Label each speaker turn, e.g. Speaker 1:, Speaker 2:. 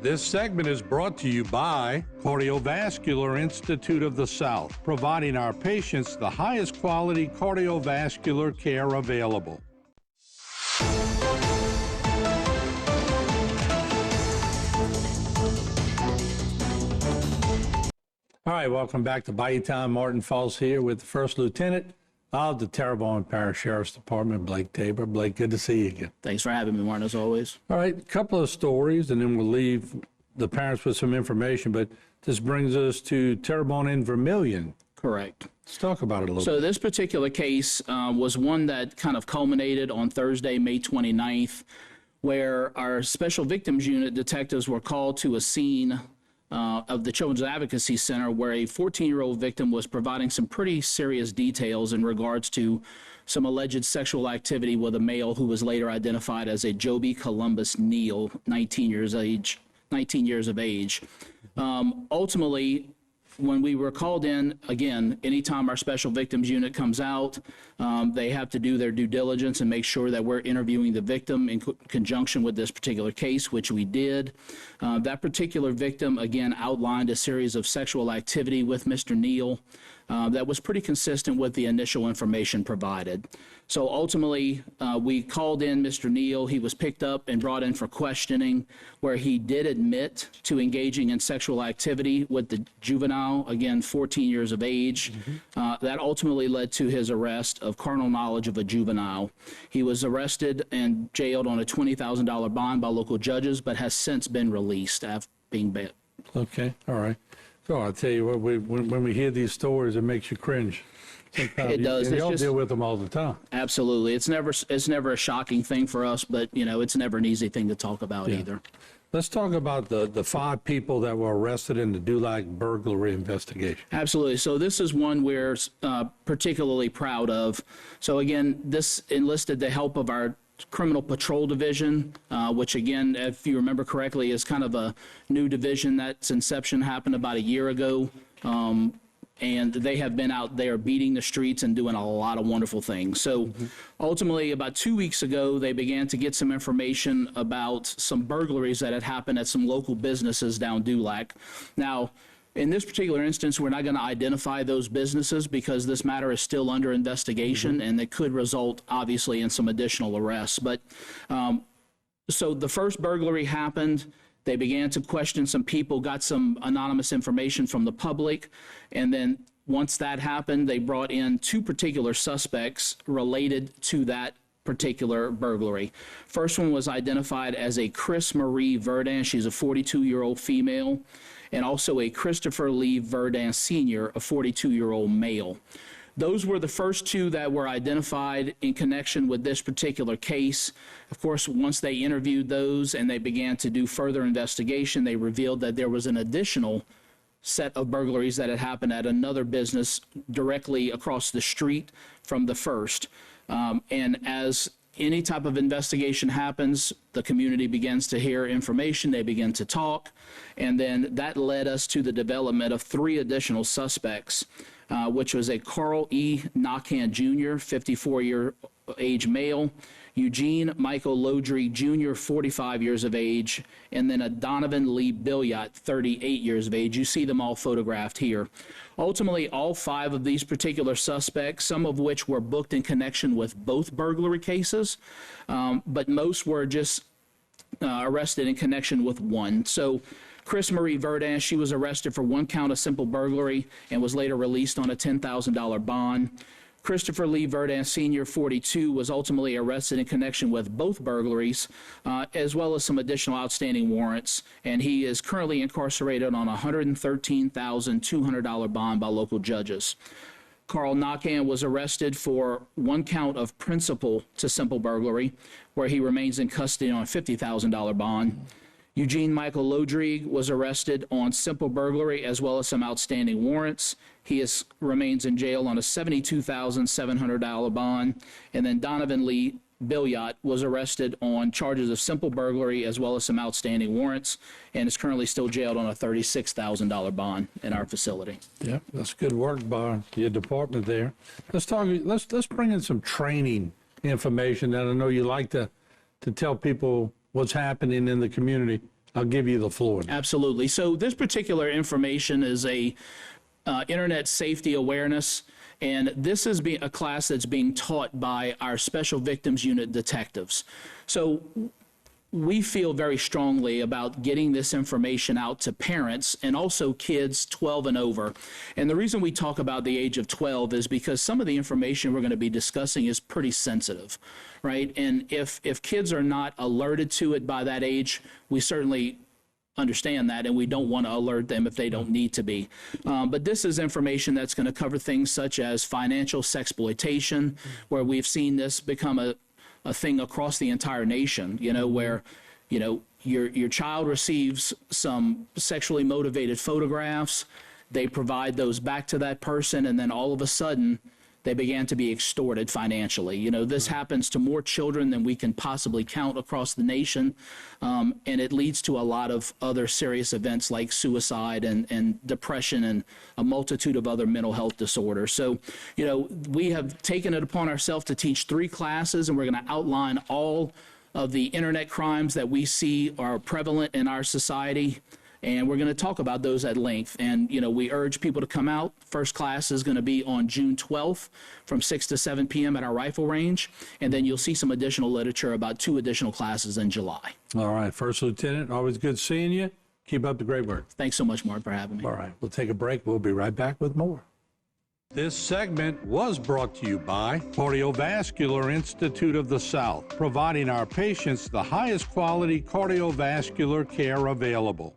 Speaker 1: This segment is brought to you by Cardiovascular Institute of the South, providing our patients the highest quality cardiovascular care available. All right, welcome back to Bayou Town. Martin Falls here with the First Lieutenant of the Terrebonne Parish Sheriff's Department, Blake Tabor. Blake, good to see you again.
Speaker 2: Thanks for having me, Martin, as always.
Speaker 1: All right, a couple of stories, and then we'll leave the parents with some information, but this brings us to Terrebonne and Vermilion.
Speaker 2: Correct.
Speaker 1: Let's talk about it a little bit.
Speaker 2: So this particular case was one that kind of culminated on Thursday, May 29th, where our Special Victims Unit detectives were called to a scene of the Children's Advocacy Center where a 14-year-old victim was providing some pretty serious details in regards to some alleged sexual activity with a male who was later identified as a Joby Columbus Neal, 19 years of age. Ultimately, when we were called in, again, anytime our Special Victims Unit comes out, they have to do their due diligence and make sure that we're interviewing the victim in conjunction with this particular case, which we did. That particular victim, again, outlined a series of sexual activity with Mr. Neal that was pretty consistent with the initial information provided. So ultimately, we called in Mr. Neal. He was picked up and brought in for questioning, where he did admit to engaging in sexual activity with the juvenile, again, 14 years of age. That ultimately led to his arrest of carnal knowledge of a juvenile. He was arrested and jailed on a $20,000 bond by local judges, but has since been released after being bailed.
Speaker 1: Okay, all right. So I'll tell you what, when we hear these stories, it makes you cringe. Sometimes
Speaker 2: it does.
Speaker 1: And y'all deal with them all the time.
Speaker 2: Absolutely. It's never a shocking thing for us, but it's never an easy thing to talk about either.
Speaker 1: Let's talk about the 5 people that were arrested in the Dulac burglary investigation.
Speaker 2: Absolutely. So this is one we're particularly proud of. So again, this enlisted the help of our Criminal Patrol Division, which again, if you remember correctly, is kind of a new division. That's inception happened about a year ago. And they have been out there beating the streets and doing a lot of wonderful things. So ultimately, about 2 weeks ago, they began to get some information about some burglaries that had happened at some local businesses down Dulac. Now, in this particular instance, we're not going to identify those businesses because this matter is still under investigation, and it could result, obviously, in some additional arrests. But so the first burglary happened. They began to question some people, got some anonymous information from the public, and then once that happened, they brought in 2 particular suspects related to that particular burglary. First one was identified as a Chris Marie Verdun. She's a 42-year-old female, and also a Christopher Lee Verdun Sr., a 42-year-old male. Those were the first 2 that were identified in connection with this particular case. Of course, once they interviewed those and they began to do further investigation, they revealed that there was an additional set of burglaries that had happened at another business directly across the street from the first. And as any type of investigation happens, the community begins to hear information, they begin to talk, and then that led us to the development of 3 additional suspects, which was a Carl E. Knockhand Jr., 54-year-age male, Eugene Michael Lodry Jr., 45 years of age, and then a Donovan Lee Billiot, 38 years of age. You see them all photographed here. Ultimately, all 5 of these particular suspects, some of which were booked in connection with both burglary cases, but most were just arrested in connection with one. So Chris Marie Verdun, she was arrested for 1 count of simple burglary and was later released on a $10,000 bond. Christopher Lee Verdun Sr., 42, was ultimately arrested in connection with both burglaries, as well as some additional outstanding warrants, and he is currently incarcerated on a $113,200 bond by local judges. Carl Knockhand was arrested for 1 count of principal to simple burglary, where he remains in custody on a $50,000 bond. Eugene Michael Lodrig was arrested on simple burglary as well as some outstanding warrants. He remains in jail on a $72,700 bond. And then Donovan Lee Billiot was arrested on charges of simple burglary as well as some outstanding warrants, and is currently still jailed on a $36,000 bond in our facility.
Speaker 1: Yeah, that's good work by your department there. Let's bring in some training information that I know you like to tell people what's happening in the community. I'll give you the floor.
Speaker 2: Absolutely. So this particular information is a internet safety awareness, and this is a class that's being taught by our Special Victims Unit detectives. So we feel very strongly about getting this information out to parents and also kids 12 and over. And the reason we talk about the age of 12 is because some of the information we're going to be discussing is pretty sensitive, right? And if kids are not alerted to it by that age, we certainly understand that, and we don't want to alert them if they don't need to be. But this is information that's going to cover things such as financial sexploitation, where we've seen this become a thing across the entire nation, where, your child receives some sexually motivated photographs, they provide those back to that person, and then all of a sudden they began to be extorted financially. This happens to more children than we can possibly count across the nation, and it leads to a lot of other serious events like suicide and depression and a multitude of other mental health disorders. So, we have taken it upon ourselves to teach 3 classes, and we're going to outline all of the internet crimes that we see are prevalent in our society. And we're going to talk about those at length. And, we urge people to come out. First class is going to be on June 12th from 6 to 7 p.m. at our rifle range. And then you'll see some additional literature about 2 additional classes in July.
Speaker 1: All right. First Lieutenant, always good seeing you. Keep up the great work.
Speaker 2: Thanks so much, Mark, for having me.
Speaker 1: All right. We'll take a break. We'll be right back with more. This segment was brought to you by Cardiovascular Institute of the South, providing our patients the highest quality cardiovascular care available.